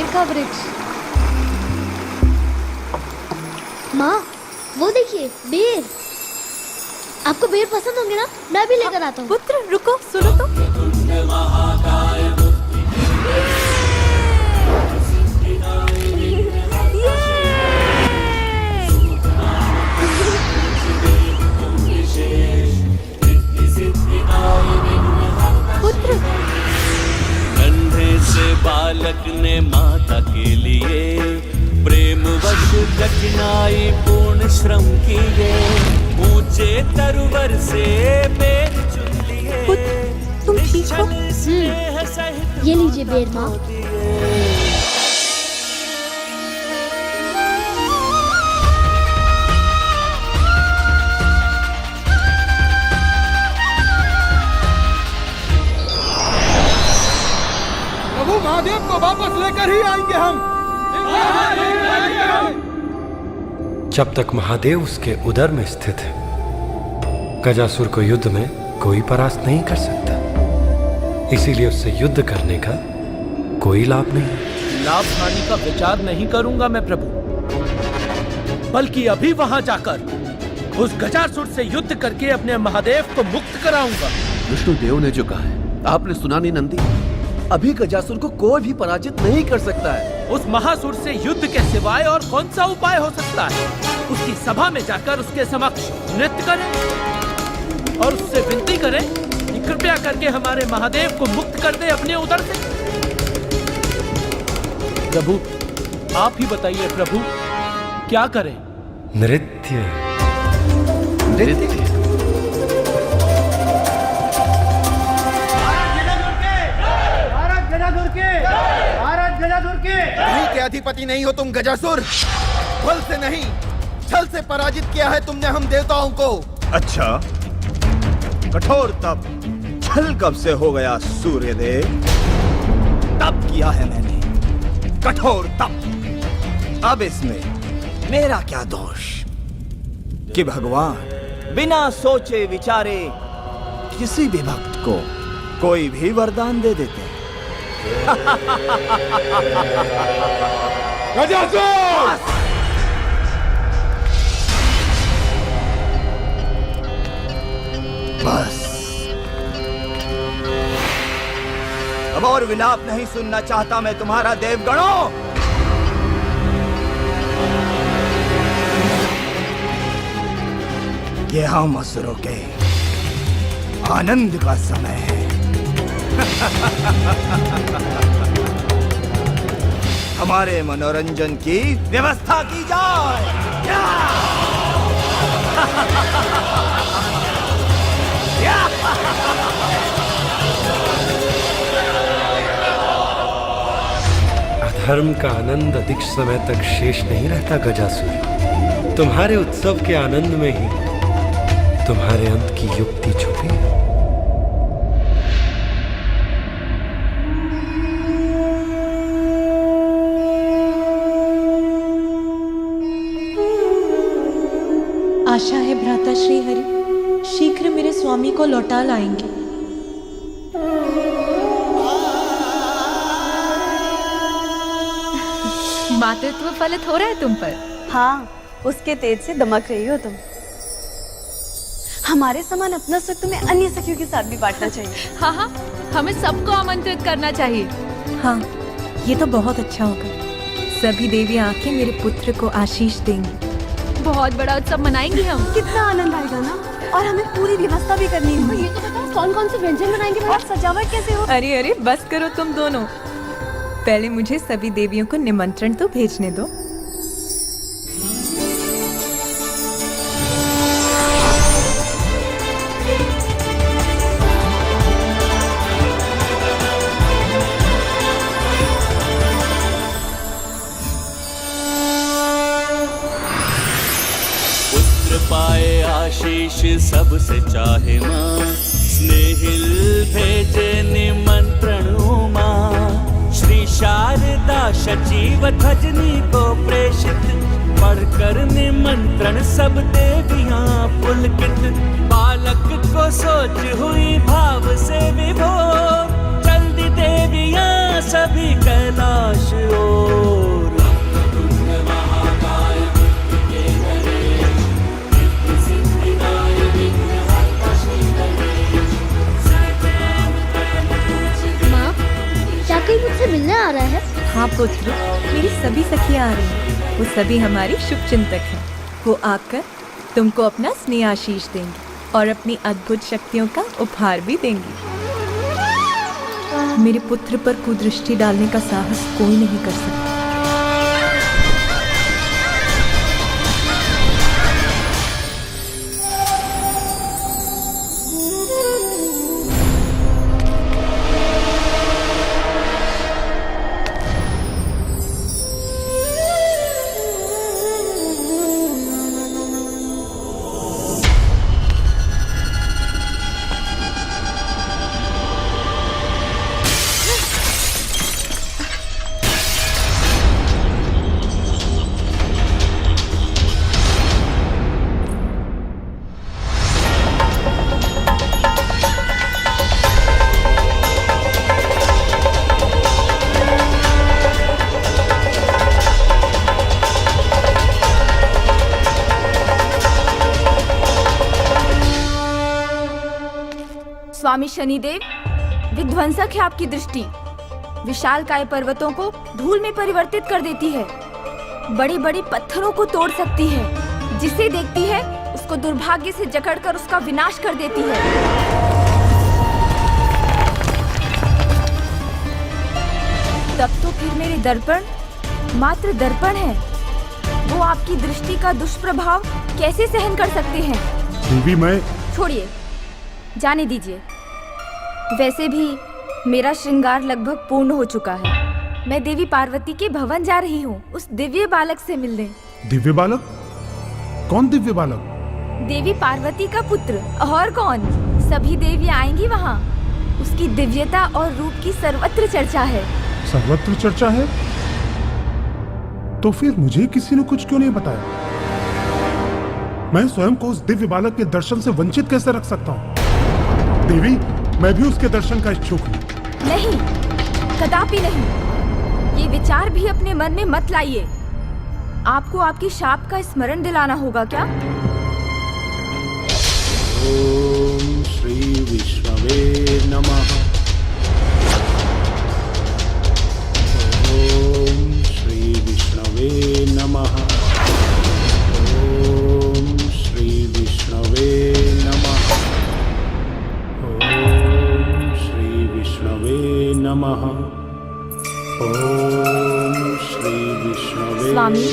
का वृक्ष। माँ वो देखिए बेर। आपको बेर पसंद होंगे ना? मैं भी लेकर आता हूँ। पुत्र रुको, सुनो तो। पुत्र कंधे से बालक ने माता के लिए प्रेम वश कठिनाई पूर्ण श्रम किए, ऊंचे तरुवर से बेर चुन लिए, तुम ठीक हो? ये लीजिए बेर माँ। प्रभु महादेव को वापस लेकर ही आएंगे हम। जब तक महादेव उसके उदर में स्थित है, गजासुर को युद्ध में कोई परास्त नहीं कर सकता। इसीलिए उससे युद्ध करने का कोई लाभ नहीं। लाभ हानि का विचार नहीं करूंगा मैं प्रभु, बल्कि अभी वहां जाकर उस गजासुर से युद्ध करके अपने महादेव को मुक्त कराऊंगा। विष्णुदेव ने जो कहा है आपने सुना नहीं नंदी? अभी गजासुर को कोई भी पराजित नहीं कर सकता है। उस महासुर से युद्ध के सिवाय और कौन सा उपाय हो सकता है? उसकी सभा में जाकर उसके समक्ष नृत्य करें और उससे विनती करें कि कृपया करके हमारे महादेव को मुक्त कर दे अपने उदर से। प्रभु आप ही बताइए प्रभु, क्या करें? नृत्य। नृत्य? नहीं के अधिपति नहीं हो तुम गजासुर। बल से नहीं छल से पराजित किया है तुमने हम देवताओं को। अच्छा, कठोर तप छल कब से हो गया सूर्यदेव? तप किया है मैंने, कठोर तप। अब इसमें मेरा क्या दोष कि भगवान बिना सोचे विचारे किसी भी भक्त को कोई भी वरदान दे देते हैं। गजासुर! बस अब और विलाप नहीं सुनना चाहता मैं तुम्हारा देवगणों। ये हम असुरों के आनंद का समय है। हमारे मनोरंजन की व्यवस्था की जाए। अधर्म का आनंद अधिक समय तक शेष नहीं रहता गजासुर। तुम्हारे उत्सव के आनंद में ही तुम्हारे अंत की युक्ति छुपी है। आशा है भ्राता श्री हरि शीघ्र मेरे स्वामी को लौटा लाएंगे। मातृत्व फलित हो रहा है तुम पर। हाँ, उसके तेज से दमक रही हो तुम। हमारे समान अपना सुख तुम्हें अन्य सखियों के साथ भी बांटना चाहिए। हाँ हाँ, हमें सबको आमंत्रित करना चाहिए। हाँ, ये तो बहुत अच्छा होगा। सभी देवियां आके मेरे पुत्र को आशीष देंगी। बहुत बड़ा उत्सव मनाएंगे हम। कितना आनंद आएगा ना। और हमें पूरी व्यवस्था भी करनी है। ये तो बताओ कौन कौन से व्यंजन बनाएंगे और सजावट कैसे हो? अरे अरे बस करो तुम दोनों, पहले मुझे सभी देवियों को निमंत्रण तो भेजने दो। पाए आशीष सबसे चाहे माँ, स्नेहिल भेजे निमंत्रण माँ। श्री शारदा सचिव धजनी को प्रेषित, पढ़कर निमंत्रण सब देवियाँ पुलकित। बालक को सोच हुई भाव से विभोर, जल्दी देवियाँ सभी कैलाश ओर। माँ, क्या कोई मुझसे मिलने आ रहा है? हाँ पुत्र, मेरी सभी सखियाँ आ रही हैं। वो सभी हमारी शुभचिंतक हैं। वो आकर तुमको अपना स्नेह आशीष देंगी और अपनी अद्भुत शक्तियों का उपहार भी देंगी। मेरे पुत्र पर कुदृष्टि डालने का साहस कोई नहीं कर सकता। स्वामी शनिदेव, विध्वंसक है आपकी दृष्टि। विशालकाय पर्वतों को धूल में परिवर्तित कर देती है, बड़े बड़े पत्थरों को तोड़ सकती है। जिसे देखती है उसको दुर्भाग्य से जकड़कर उसका विनाश कर देती है। तब तो फिर मेरे दर्पण मात्र दर्पण है। वो आपकी दृष्टि का दुष्प्रभाव कैसे सहन कर सकते हैं? देवी मैं छोड़िए, जाने दीजिए। वैसे भी मेरा श्रृंगार लगभग पूर्ण हो चुका है। मैं देवी पार्वती के भवन जा रही हूँ उस दिव्य बालक से मिलने। दिव्य बालक? कौन दिव्य बालक? देवी पार्वती का पुत्र, और कौन। सभी देवी आएंगी वहाँ। उसकी दिव्यता और रूप की सर्वत्र चर्चा है। सर्वत्र चर्चा है? तो फिर मुझे किसी ने कुछ क्यों नहीं बताया? मैं स्वयं को उस दिव्य बालक के दर्शन से वंचित कैसे रख सकता हूँ? देवी, मैं भी उसके दर्शन का इच्छुक हूँ। नहीं, कदापि नहीं। ये विचार भी अपने मन में मत लाइए। आपको आपकी शाप का स्मरण दिलाना होगा क्या? ओम श्री विष्णवे नमः। ओम श्री विष्णवे नमः। ओम श्री विष्णवे नमः। ओम श्री विष्णवे नमः। ओम श्री विष्णवे। स्वामी,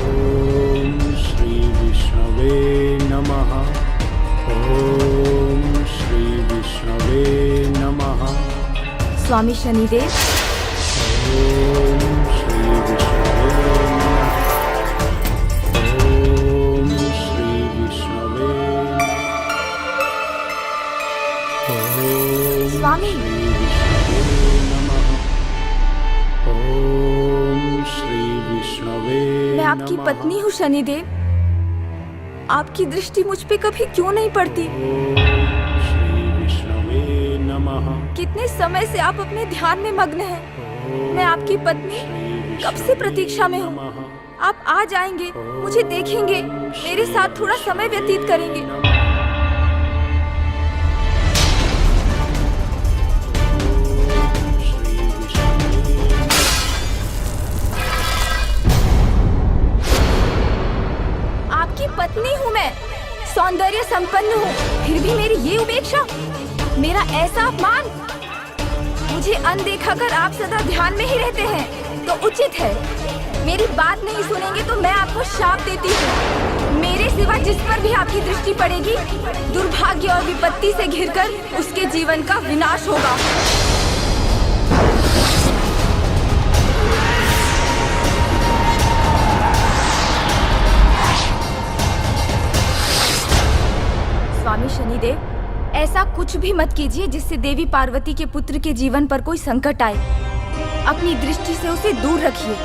ओम श्री विष्णवे नमः। ओम श्री विष्णवे नमः। स्वामी शनिदेव, ओम श्री विष्णवे नमः। ओम श्री विष्णवे। ओम स्वामी। श्री विष्णवे नमः। ओम श्री विष्णवे। मैं आपकी पत्नी हूँ शनिदेव। आपकी दृष्टि मुझ पे कभी क्यों नहीं पड़ती? ओम श्री विष्णवे नमः। कितने समय से आप अपने ध्यान में मग्न हैं। मैं आपकी पत्नी कब से प्रतीक्षा में हूँ। आप आ जाएंगे, मुझे देखेंगे, मेरे साथ थोड़ा समय व्यतीत करेंगे। आपकी पत्नी हूँ मैं, सौंदर्य संपन्न हूँ, फिर भी मेरी ये उपेक्षा, मेरा ऐसा अपमान। मुझे अनदेखा कर आप सदा ध्यान में ही रहते हैं तो उचित है। मेरी बात नहीं सुनेंगे तो मैं आपको शाप देती हूँ। मेरे सिवा जिस पर भी आपकी दृष्टि पड़ेगी, दुर्भाग्य और विपत्ति से घिरकर उसके जीवन का विनाश होगा। स्वामी शनिदेव, ऐसा कुछ भी मत कीजिए जिससे देवी पार्वती के पुत्र के जीवन पर कोई संकट आए। अपनी दृष्टि से उसे दूर रखिए।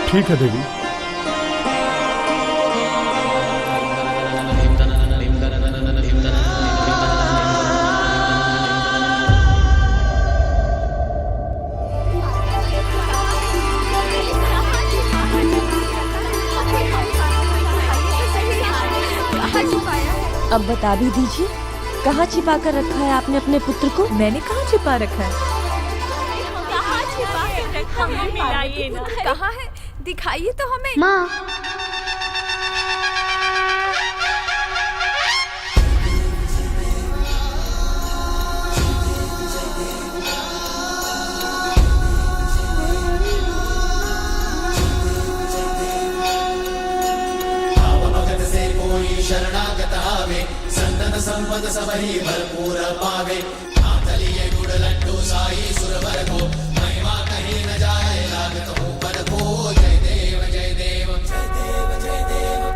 ठीक है देवी। अब बता भी दीजिए, कहाँ छिपा कर रखा है आपने अपने पुत्र को? मैंने कहाँ छिपा रखा है? कहाँ है? दिखाइए तो हमें। माँ, शरणागत आवे संतन संपद सबही भरपूर पावे आतलिए गुड़ लड्डू साई सुरवर को महिमा कहीं न जाए लागत हो पर को जय देव जय देव जय देव जय देव।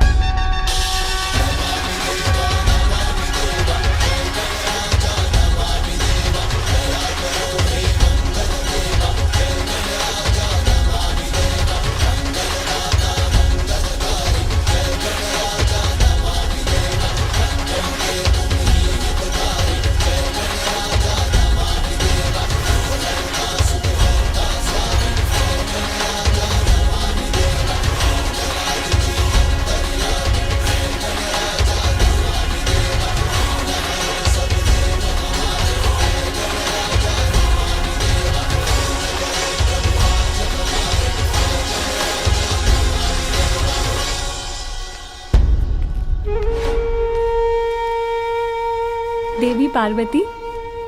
देवी पार्वती,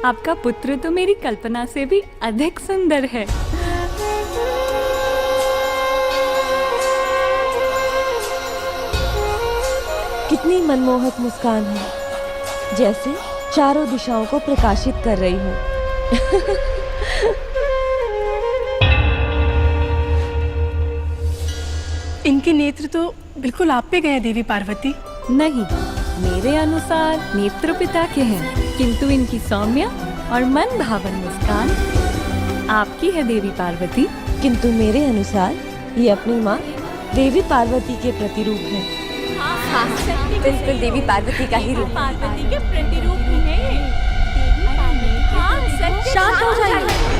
आपका पुत्र तो मेरी कल्पना से भी अधिक सुंदर है। कितनी मनमोहक मुस्कान है, जैसे चारों दिशाओं को प्रकाशित कर रही हो। इनके नेत्र तो बिल्कुल आप पे गए देवी पार्वती। नहीं, मेरे अनुसार नेत्र पिता के हैं, किंतु इनकी सौम्य और मन भावन मुस्कान आपकी है देवी पार्वती। किंतु मेरे अनुसार ये अपनी माँ देवी पार्वती के प्रतिरूप है। हाँ, बिल्कुल देवी पार्वती का ही रूप। पार्वती के प्रतिरूप है। शांत हो जाइए।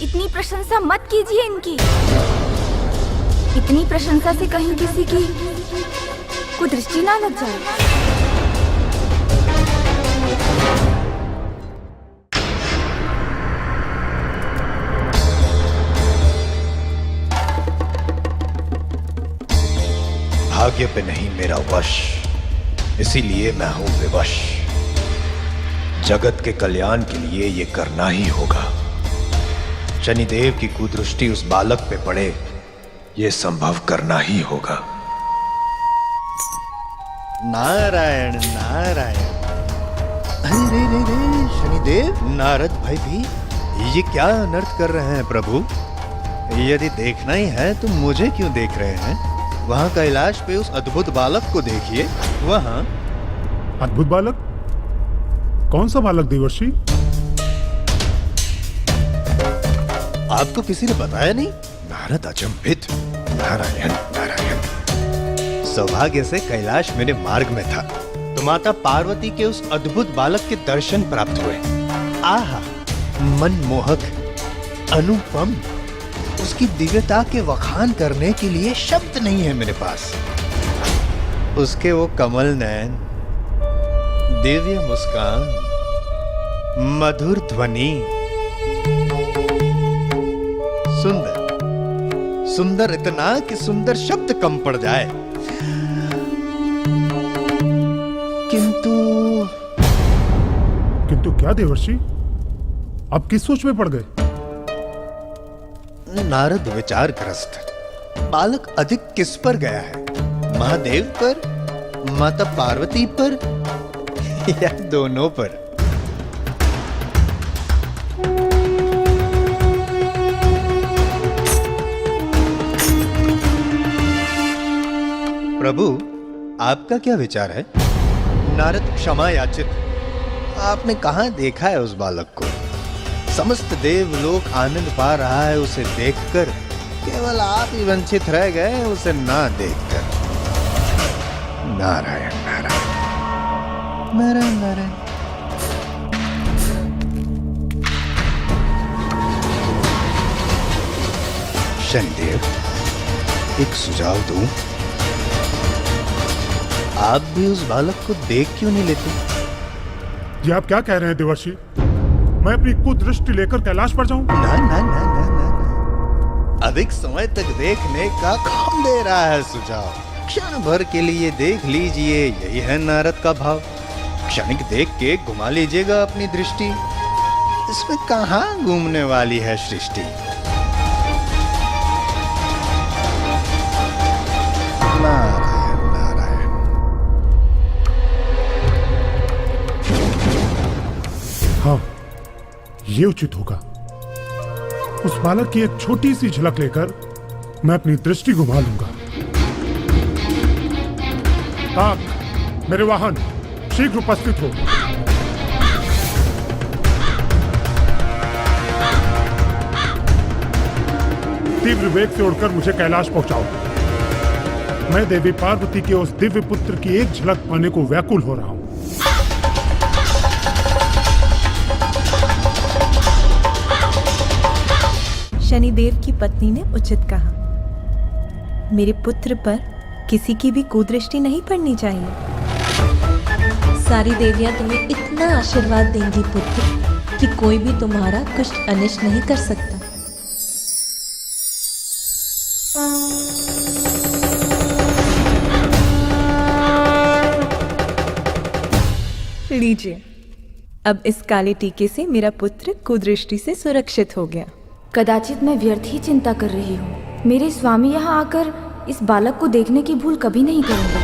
इतनी प्रशंसा मत कीजिए इनकी। इतनी प्रशंसा से कहीं किसी की कुदृष्टि ना लग जाए। भाग्य पे नहीं मेरा वश, इसीलिए मैं हूं विवश। जगत के कल्याण के लिए ये करना ही होगा। शनिदेव की कुदृष्टि उस बालक पे पड़े, ये संभव करना ही होगा। नारायण नारायण। अरे रे रे रे, शनिदेव, नारद भाई भी ये क्या अनर्थ कर रहे हैं प्रभु? यदि देखना ही है तो मुझे क्यों देख रहे हैं? वहां कैलाश पे उस अद्भुत बालक को देखिए। वहां अद्भुत बालक? कौन सा बालक देवर्षि? आपको किसी ने बताया नहीं? नारद अचंभित। नारायण नारायण। सौभाग्य से कैलाश मेरे मार्ग में था तो माता पार्वती के उस अद्भुत बालक के दर्शन प्राप्त हुए। आहा, मनमोहक, अनुपम। उसकी दिव्यता के वखान करने के लिए शब्द नहीं है मेरे पास। उसके वो कमल नयन, दिव्य मुस्कान, मधुर ध्वनि, सुंदर सुंदर, इतना कि सुंदर शब्द कम पड़ जाए। किंतु क्या देवर्षि, आप किस सोच में पड़ गए? नारद विचारग्रस्त। बालक अधिक किस पर गया है? महादेव पर, माता पार्वती पर, या दोनों पर? प्रभु, आपका क्या विचार है? नारद क्षमा याचित। आपने कहां देखा है उस बालक को? समस्त देवलोक आनंद पा रहा है उसे देखकर, केवल आप ही वंचित रह गए उसे ना देखकर। नारायण नारायण नारायण नारायण। शनिदेव, एक सुझाव दूं? आप भी उस बालक को देख क्यों नहीं लेते? ये आप क्या कह रहे हैं देवर्षि? मैं अपनी कुदृष्टि लेकर कैलाश पर जाऊं? ना ना ना ना ना ना। अधिक समय तक देखने का कौन दे रहा है सुझाव? क्षण भर के लिए देख लीजिए, यही है नारद का भाव। क्षणिक देख के घुमा लीजिएगा अपनी दृष्टि, इसमें कहाँ घूमने वाली है सृष्टि। नारायण नारायण। हाँ, ये उचित होगा। उस बालक की एक छोटी सी झलक लेकर मैं अपनी दृष्टि घुमा लूंगा। ताक, मेरे वाहन शीघ्र उपस्थित हो। तीव्र वेग से उड़कर मुझे कैलाश पहुंचाओ। मैं देवी पार्वती के उस दिव्य पुत्र की एक झलक पाने को व्याकुल हो रहा हूं। शनिदेव की पत्नी ने उचित कहा, मेरे पुत्र पर किसी की भी कुदृष्टि नहीं पड़नी चाहिए। सारी देवियां तुम्हें इतना आशीर्वाद देंगी पुत्र कि कोई भी तुम्हारा कुछ अनिष्ट नहीं कर सकता। लीजिए, अब इस काले टीके से मेरा पुत्र कुदृष्टि से सुरक्षित हो गया। कदाचित मैं व्यर्थ ही चिंता कर रही हूँ। मेरे स्वामी यहाँ आकर इस बालक को देखने की भूल कभी नहीं करेंगे।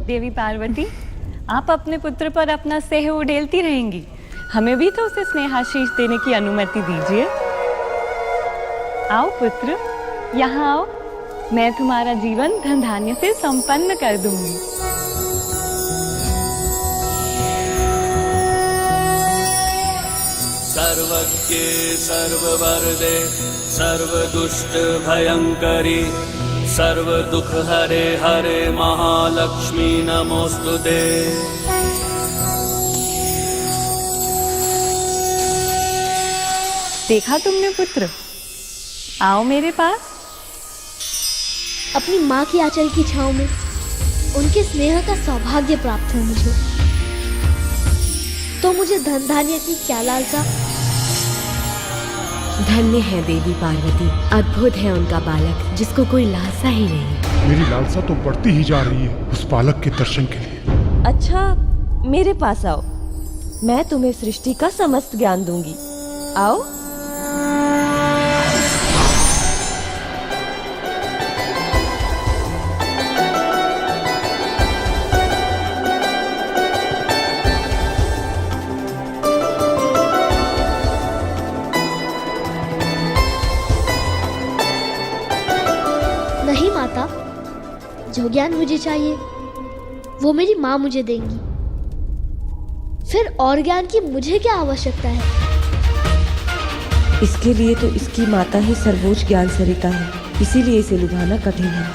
देवी पार्वती, आप अपने पुत्र पर अपना स्नेह उड़ेलती रहेंगी, हमें भी तो उसे स्नेहाशीष देने की अनुमति दीजिए। आओ पुत्र, यहाँ आओ, मैं तुम्हारा जीवन धन धान्य से संपन्न कर दूंगी। सर्वज्ञे सर्ववरदे सर्वदुष्ट भयंकरी सर्वदुख हरे हरे महालक्ष्मी नमोस्तुते। देखा तुमने पुत्र, आओ मेरे पास। अपनी माँ की आंचल की छांव में उनके स्नेह का सौभाग्य प्राप्त है मुझे, तो मुझे धन धान्य की क्या लालसा। धन्य है देवी पार्वती, अद्भुत है उनका बालक जिसको कोई लालसा ही नहीं। मेरी लालसा तो बढ़ती ही जा रही है उस बालक के दर्शन के लिए। अच्छा, मेरे पास आओ, मैं तुम्हें सृष्टि का समस्त ज्ञान दूंगी। आओ। नहीं माता, जो ज्ञान मुझे चाहिए वो मेरी माँ मुझे देंगी, फिर और ज्ञान की मुझे क्या आवश्यकता है। इसके लिए तो इसकी माता ही सर्वोच्च ज्ञान सरिता है, इसीलिए इसे लुभाना कठिन है।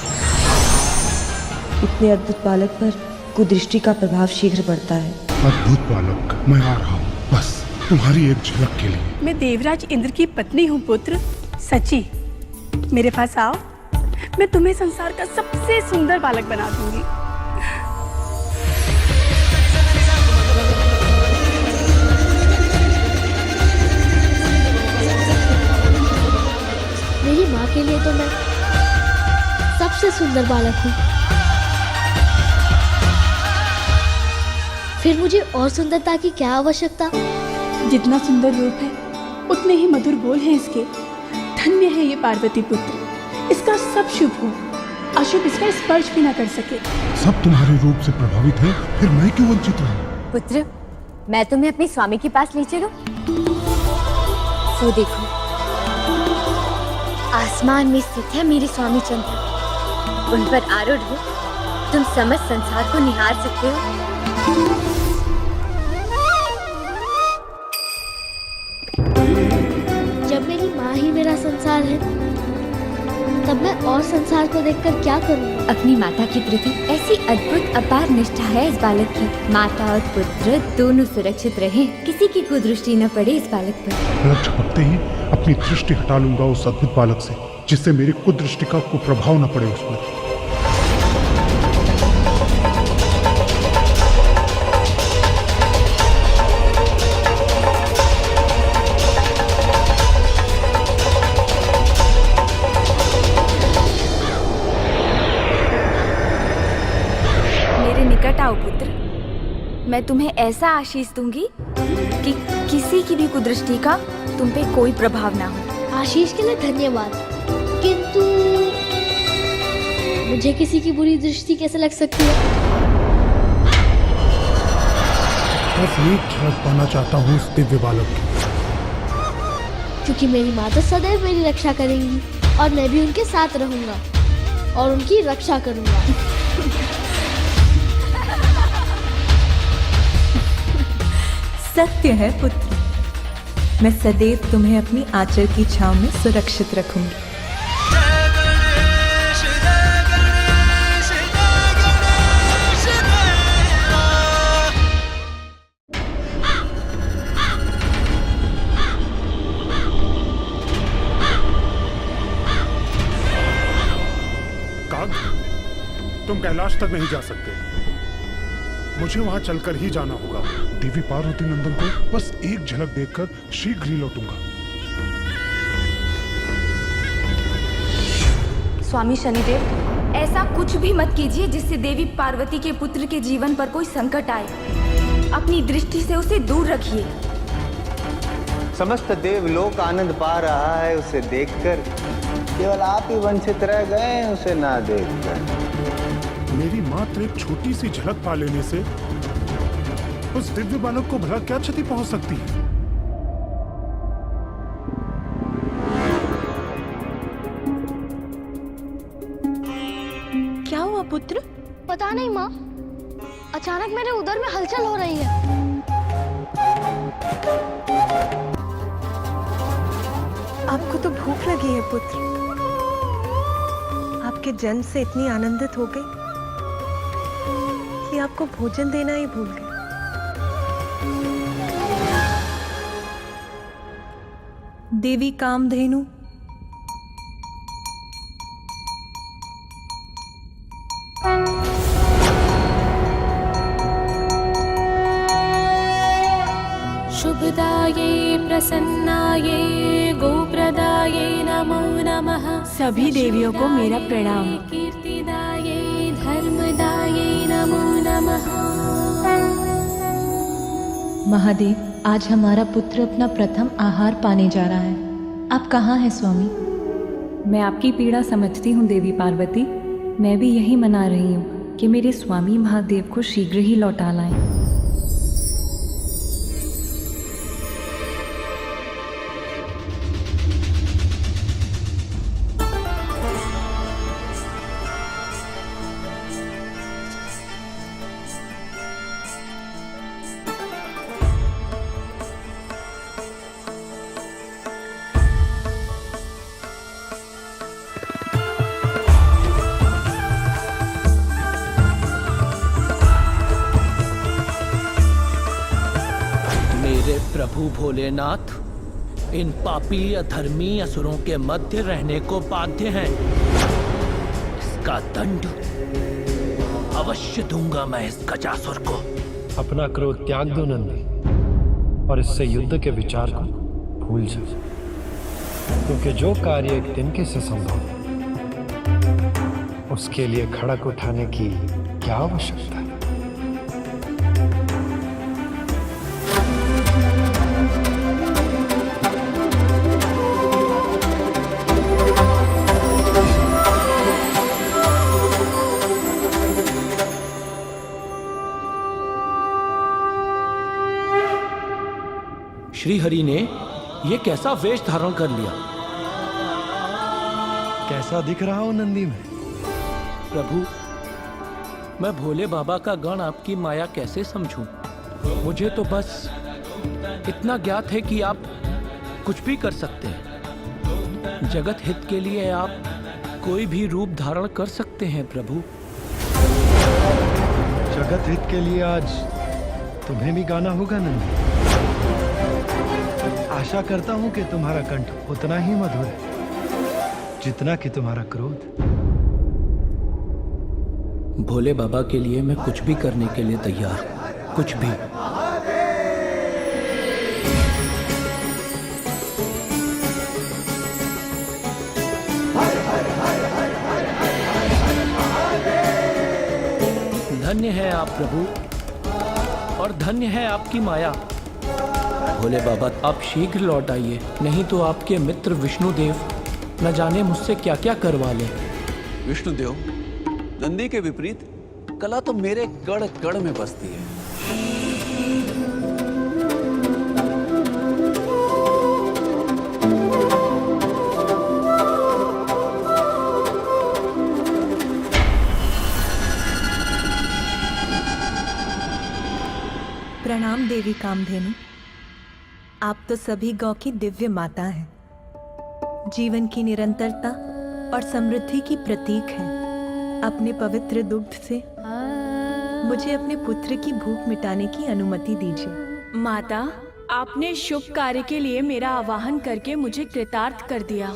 इतने अद्भुत बालक पर कुदृष्टि का प्रभाव शीघ्र बढ़ता है। अद्भुत बालक, मैं आ रहा हूँ, बस तुम्हारी एक झलक के लिए। मैं देवराज इंद्र की पत्नी हूँ पुत्र, सची। मेरे पास आओ, मैं तुम्हें संसार का सबसे सुंदर बालक बना दूंगी। मेरी माँ के लिए तो मैं सबसे सुंदर बालक हूँ, फिर मुझे और सुंदरता की क्या आवश्यकता। जितना सुंदर रूप है उतने ही मधुर बोल हैं इसके। धन्य है ये पार्वती पुत्र, इसका सब शुभ हो, अशुभ इसका स्पर्श भी ना कर सके। सब तुम्हारे रूप से प्रभावित है, फिर मैं क्यों वंचित रहूं? पुत्र, मैं तुम्हें अपने स्वामी के पास ले चलूं? वो देखो, आसमान में स्थित है मेरे स्वामी चंद्र, उन पर आरूढ़ हो तुम समस्त संसार को निहार सकते हो। जब मेरी माँ ही मेरा संसार है, तब तब मैं और संसार को देखकर क्या करूँगा? अपनी माता के प्रति ऐसी अद्भुत अपार निष्ठा है इस बालक की। माता और पुत्र दोनों सुरक्षित रहे, किसी की कुदृष्टि न पड़े इस बालक पर। पलक झपकते ही अपनी दृष्टि हटा लूंगा उस अद्भुत बालक से, जिससे मेरी कुदृष्टि का कुप्रभाव न पड़े उस पर। आओ पुत्र, मैं तुम्हें ऐसा आशीष दूंगी कि किसी की भी कुदृष्टि का तुम पे कोई प्रभाव ना हो। आशीष के लिए धन्यवाद, किंतु मुझे किसी की बुरी दृष्टि कैसे लग सकती है? बस एक झलक पाना चाहता हूँ उस दिव्य बालक की, क्योंकि मेरी माता सदैव मेरी रक्षा करेंगी और मैं भी उनके साथ रहूंगा और उनकी रक्षा करूंगा। सत्य है पुत्र, मैं सदैव तुम्हें अपनी आंचल की छांव में सुरक्षित रखूंगी। काग, तुम कैलाश तक नहीं जा सकते, मुझे वहां चलकर ही जाना होगा। देवी पार्वती नंदन को बस एक झलक देखकर शीघ्र ही लौटूंगा। स्वामी शनिदेव, ऐसा कुछ भी मत कीजिए जिससे देवी पार्वती के पुत्र के जीवन पर कोई संकट आए। अपनी दृष्टि से उसे दूर रखिए। समस्त देवलोक आनंद पा रहा है उसे देखकर, केवल आप ही वंचित रह गए उसे ना देखकर। मेरी मात्र एक छोटी सी झलक पा लेने से उस दिव्य बालक को भला क्या क्षति पहुंच सकती है? क्या हुआ पुत्र? पता नहीं माँ, अचानक मेरे उदर में हलचल हो रही है। आपको तो भूख लगी है पुत्र, आपके जन्म से इतनी आनंदित हो गई कि आपको भोजन देना ही भूल गए। देवी कामधेनु, शुभदाये प्रसन्नाये गोप्रदाये नमो नमः। सभी देवियों को मेरा प्रणाम। कीर्तिदाये धर्मदाये नमो नमः। महादेव, आज हमारा पुत्र अपना प्रथम आहार पाने जा रहा है। आप कहाँ हैं स्वामी? मैं आपकी पीड़ा समझती हूँ देवी पार्वती। मैं भी यही मना रही हूँ कि मेरे स्वामी महादेव को शीघ्र ही लौटा लाएं। प्रभु भोलेनाथ, इन पापी अधर्मी असुरों के मध्य रहने को बाध्य हैं। इसका दंड अवश्य दूंगा मैं इस गजासुर को। अपना क्रोध त्याग दो नंदी और इससे युद्ध के विचार को भूल जाओ, क्योंकि जो कार्य एक तिनके से संभव उसके लिए खड़क उठाने की क्या आवश्यकता है? श्री हरि ने ये कैसा वेश धारण कर लिया? कैसा दिख रहा हूं नंदी में? प्रभु, मैं भोले बाबा का गण आपकी माया कैसे समझूं? मुझे तो बस इतना ज्ञात है कि आप कुछ भी कर सकते हैं। जगत हित के लिए आप कोई भी रूप धारण कर सकते हैं प्रभु। जगत हित के लिए आज तुम्हें भी गाना होगा नंदी। आशा करता हूं कि तुम्हारा कंठ उतना ही मधुर है जितना कि तुम्हारा क्रोध। भोले बाबा के लिए मैं कुछ भी करने के लिए तैयार हूं, कुछ भी। धन्य है आप प्रभु और धन्य है आपकी माया। भोले बाबा आप शीघ्र लौट आइए, नहीं तो आपके मित्र विष्णुदेव न जाने मुझसे क्या क्या करवा ले। विष्णुदेव, नंदी के विपरीत कला तो मेरे कड़ कड़ में बसती है। प्रणाम देवी कामधेनु। आप तो सभी गौ की दिव्य माता हैं, जीवन की निरंतरता और समृद्धि की प्रतीक हैं। अपने पवित्र दुग्ध से मुझे अपने पुत्र की भूख मिटाने की अनुमति दीजिए। माता, आपने शुभ कार्य के लिए मेरा आवाहन करके मुझे कृतार्थ कर दिया।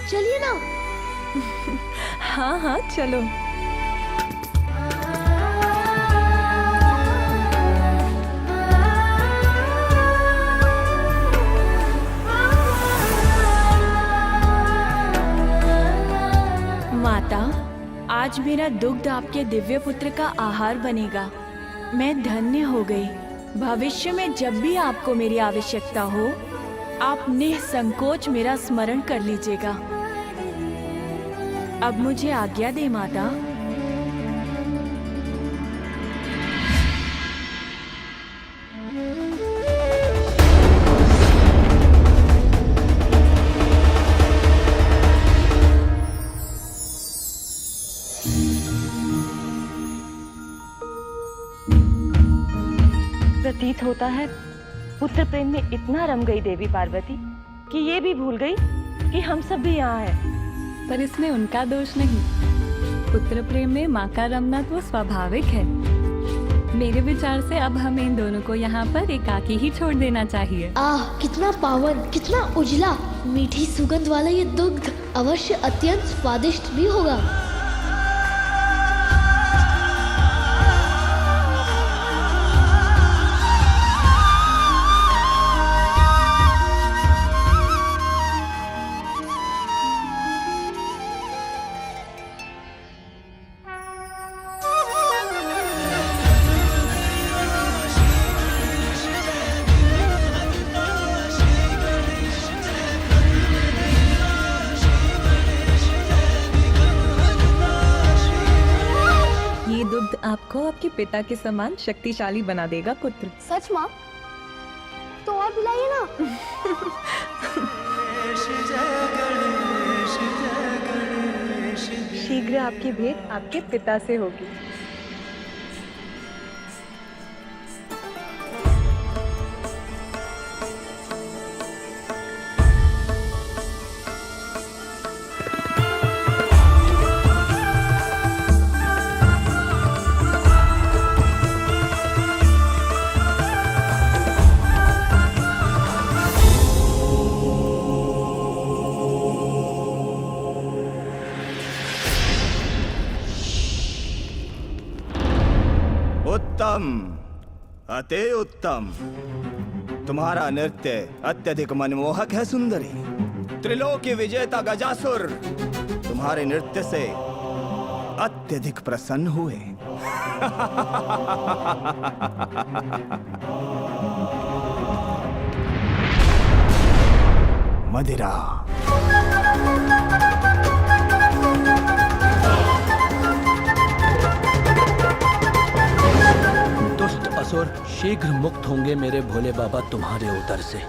चलिए ना। हाँ हाँ चलो। माता, आज मेरा दुग्ध आपके दिव्य पुत्र का आहार बनेगा। मैं धन्य हो गई। भविष्य में जब भी आपको मेरी आवश्यकता हो, आप निसंकोच मेरा स्मरण कर लीजिएगा। अब मुझे आज्ञा दे माता। प्रतीत होता है पुत्र प्रेम में इतना रम गई देवी पार्वती कि ये भी भूल गई कि हम सब भी यहाँ हैं। पर इसमें उनका दोष नहीं। पुत्र प्रेम में माँ का रमना तो स्वाभाविक है। मेरे विचार से अब हमें इन दोनों को यहाँ पर एकाकी ही छोड़ देना चाहिए। आह, कितना पावन, कितना उजला, मीठी सुगंध वाला ये दुग्ध अवश्य अत्यंत स्वादिष्ट भी होगा। आपको आपके पिता के समान शक्तिशाली बना देगा पुत्र। सच माँ? तो और बुलाइए ना। शीघ्र आपकी भेंट आपके पिता से होगी। उत्तम, अति उत्तम। तुम्हारा नृत्य अत्यधिक मनमोहक है सुंदरी। त्रिलोकी विजेता गजासुर तुम्हारे नृत्य से अत्यधिक प्रसन्न हुए। मदिरा। दुष्ट असुर शीघ्र मुक्त होंगे मेरे भोले बाबा तुम्हारे उदर से।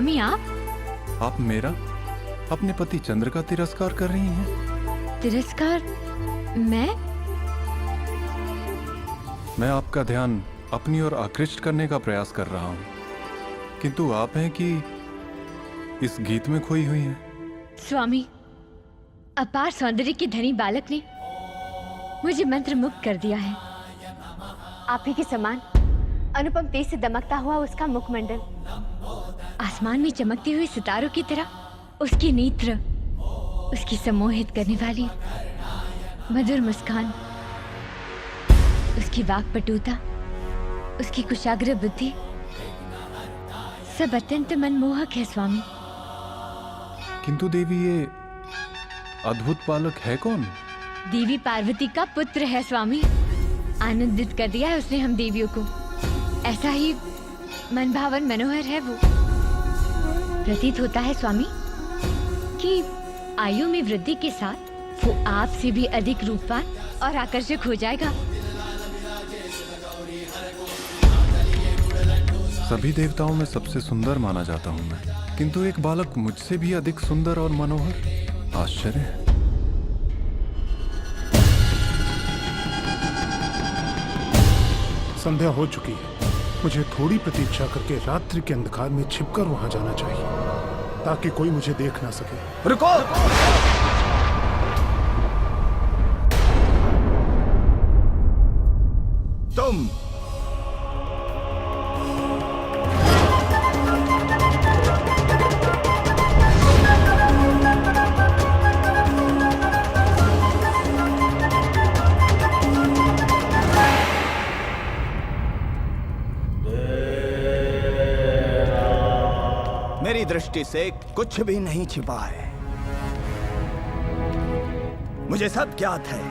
स्वामी आप मेरा अपने पति चंद्र का तिरस्कार कर रही हैं? तिरस्कार? मैं आपका ध्यान अपनी ओर आकृष्ट करने का प्रयास कर रहा हूँ, किंतु आप हैं कि इस गीत में खोई हुई हैं। स्वामी, अपार सौंदर्य के धनी बालक ने मुझे मंत्र मुक्त कर दिया है। आप ही के समान अनुपम तेज से दमकता हुआ उसका मुखमंडल, आसमान में चमकती हुई सितारों की तरह उसकी नेत्र, उसकी सम्मोहित करने वाली मधुर मुस्कान, उसकी वाक्पटुता, उसकी कुशाग्र बुद्धि, सब अत्यंत मनमोहक है स्वामी। किंतु देवी, ये अद्भुत बालक है कौन? देवी पार्वती का पुत्र है स्वामी। आनंदित कर दिया है उसने हम देवियों को। ऐसा ही मनभावन मनोहर है वो। प्रतीत होता है स्वामी कि आयु में वृद्धि के साथ वो आपसे भी अधिक रूपवान और आकर्षक हो जाएगा। सभी देवताओं में सबसे सुंदर माना जाता हूँ मैं, किंतु एक बालक मुझसे भी अधिक सुंदर और मनोहर। आश्चर्य है। संध्या हो चुकी है। मुझे थोड़ी प्रतीक्षा करके रात्रि के अंधकार में छिपकर वहां जाना चाहिए ताकि कोई मुझे देख ना सके। रुको! तुम मेरी दृष्टि से कुछ भी नहीं छिपा है। मुझे सब ज्ञात है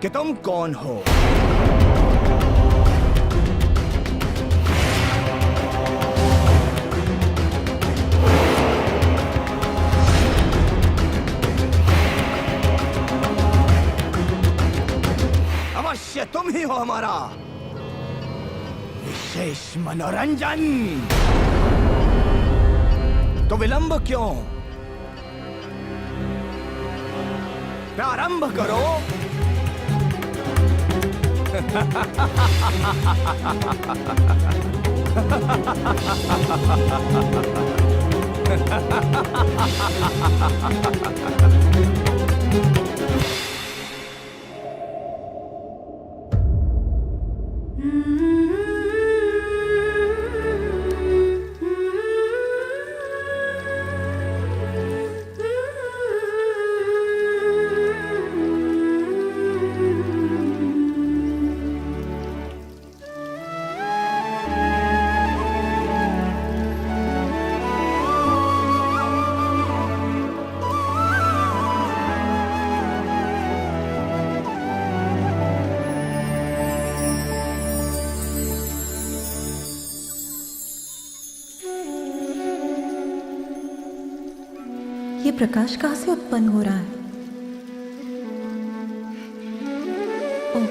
कि तुम कौन हो। अवश्य तुम ही हो हमारा विशेष मनोरंजन। तो विलंब क्यों? प्रारंभ करो। ये प्रकाश कहाँ से उत्पन्न हो रहा है? ओह,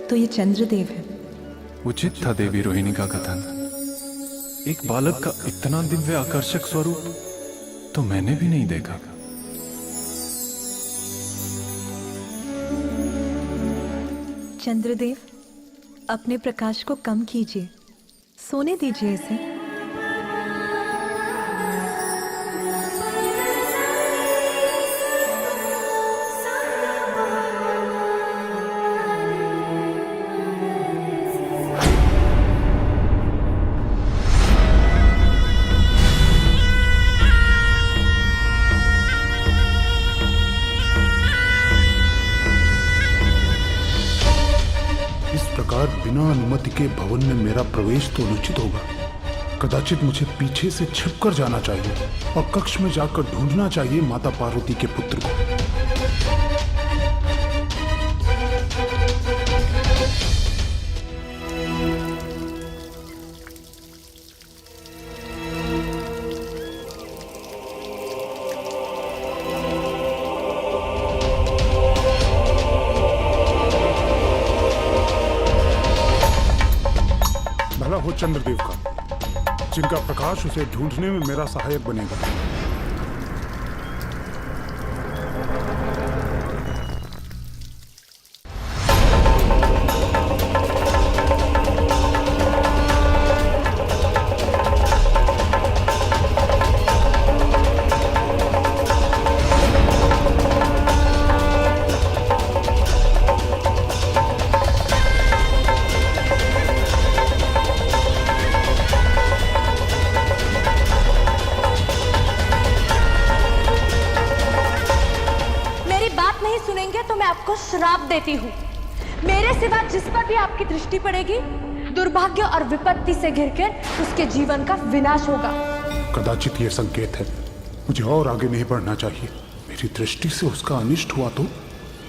तो ये चंद्रदेव है। उचित था देवी रोहिणी का कथन। एक बालक का इतना दिव्य आकर्षक स्वरूप तो मैंने भी नहीं देखा। चंद्रदेव, अपने प्रकाश को कम कीजिए, सोने दीजिए इसे। बिना अनुमति के भवन में मेरा प्रवेश तो अनुचित होगा। कदाचित मुझे पीछे से छिपकर जाना चाहिए और कक्ष में जाकर ढूंढना चाहिए माता पार्वती के पुत्र को। हो चंद्रदेव का, जिनका प्रकाश उसे ढूंढने में मेरा सहायक बनेगा। श्राप देती हूँ, मेरे सिवा जिस पर भी आपकी दृष्टि पड़ेगी दुर्भाग्य और विपत्ति से घिरकर उसके जीवन का विनाश होगा। कदाचित ये संकेत है, मुझे और आगे नहीं बढ़ना चाहिए। मेरी दृष्टि से उसका अनिष्ट हुआ तो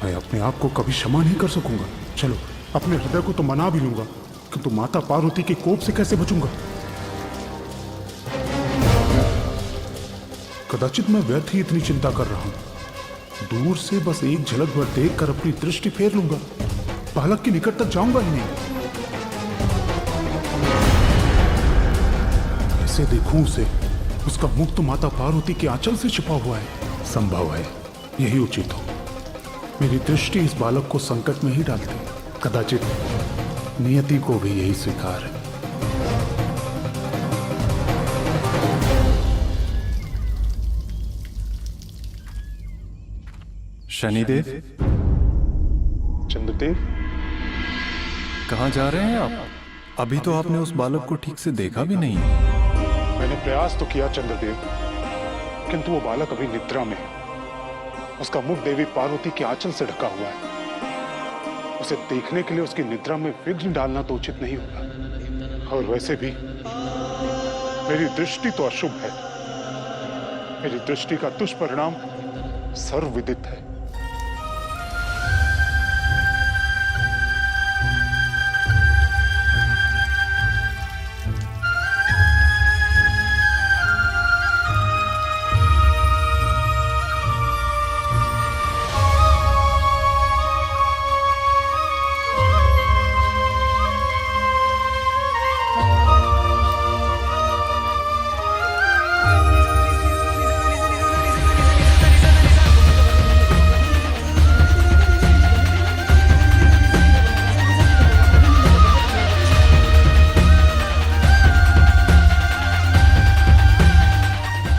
मैं अपने आप को कभी क्षमा नहीं कर सकूंगा। चलो, अपने हृदय को तो मना भी लूंगा, किंतु माता पार्वती के कोप से कैसे बचूंगा? कदाचित मैं व्यर्थ ही इतनी चिंता कर रहा हूं। दूर से बस एक झलक भर देखकर अपनी दृष्टि फेर लूंगा, बालक के निकट तक जाऊंगा ही नहीं। ऐसे देखूं उसे, उसका मुख तो माता पार्वती के आंचल से छिपा हुआ है। संभव है यही उचित हो। मेरी दृष्टि इस बालक को संकट में ही डालती। कदाचित नियति को भी यही स्वीकार है। शनिदेव, चंद्रदेव, कहाँ जा रहे हैं आप? अभी तो आपने उस बालक को ठीक से देखा भी नहीं। मैंने प्रयास तो किया चंद्रदेव, किंतु वो बालक अभी निद्रा में है। उसका मुख देवी पार्वती के आंचल से ढका हुआ है। उसे देखने के लिए उसकी निद्रा में विघ्न डालना तो उचित नहीं होगा। और वैसे भी मेरी दृष्टि तो अशुभ है। मेरी दृष्टि का दुष्परिणाम सर्वविदित है।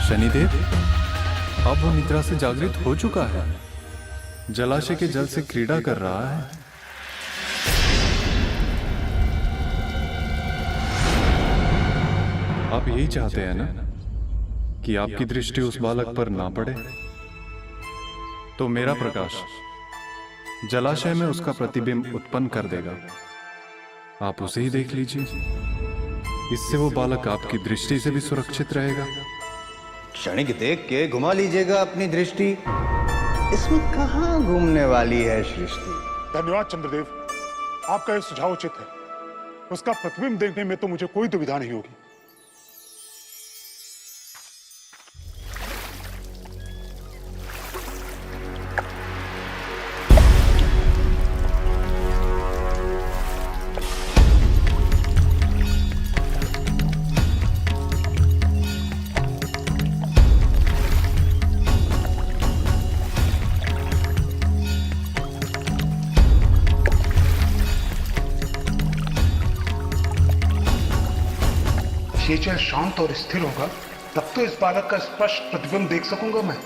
शनिदेव, अब वो निद्रा से जागृत हो चुका है। जलाशय के जल से क्रीड़ा कर रहा है। आप यही चाहते हैं ना कि आपकी दृष्टि उस बालक पर ना पड़े? तो मेरा प्रकाश जलाशय में उसका प्रतिबिंब उत्पन्न कर देगा। आप उसे ही देख लीजिए। इससे वो बालक आपकी दृष्टि से भी सुरक्षित रहेगा। क्षणिक देख के घुमा लीजिएगा अपनी दृष्टि। इसमें कहाँ घूमने वाली है सृष्टि? धन्यवाद चंद्रदेव, आपका यह सुझाव उचित है। उसका प्रतिबिंब देखने में तो मुझे कोई दुविधा नहीं होगी। ये जल शांत और स्थिर होगा, तब तो इस बालक का स्पष्ट प्रतिबिंब देख सकूंगा मैं।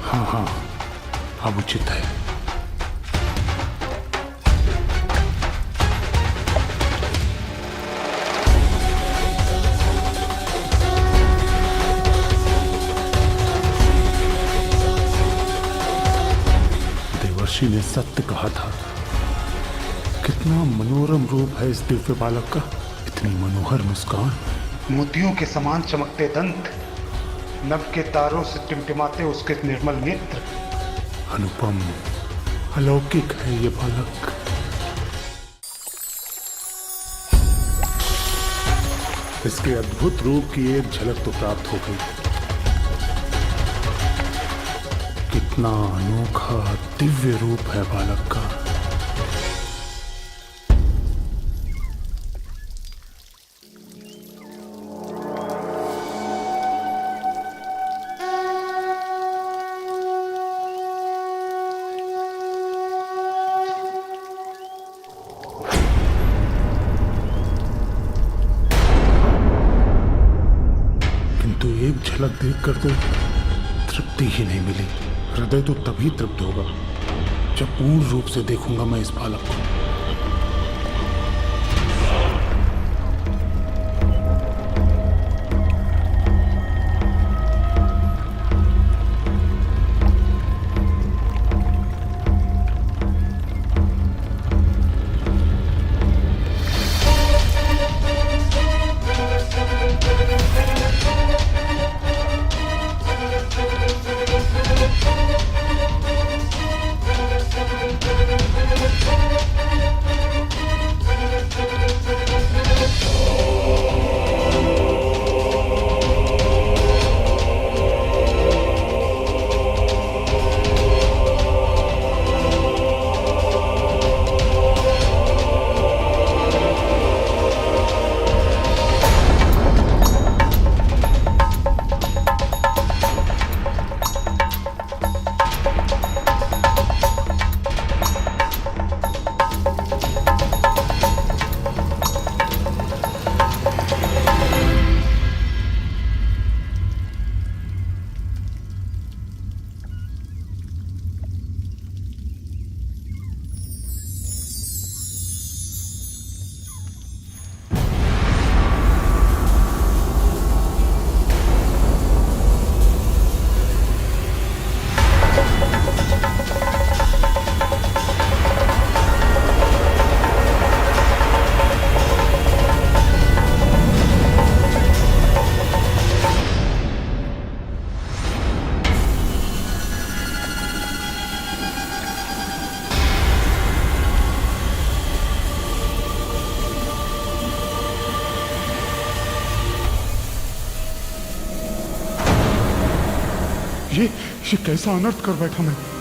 हाँ, अब उचित है। देवर्षि ने सत्य कहा था। कितना मनोरम रूप है इस दिव्य बालक का। इतनी मनोहर मुस्कान, मोतियों के समान चमकते दंत, नभ के तारों से टिमटिमाते उसके निर्मल नेत्र। अनुपम, अलौकिक है ये बालक। इसके अद्भुत रूप की एक झलक तो प्राप्त हो गई, कितना अनोखा दिव्य रूप है बालक का। किंतु एक झलक देखकर तो तृप्ति ही नहीं मिली। हृदय तो तभी तृप्त होगा जब पूर्ण रूप से देखूंगा मैं इस बालक को। ये कैसा अनर्थ कर बैठा मैं।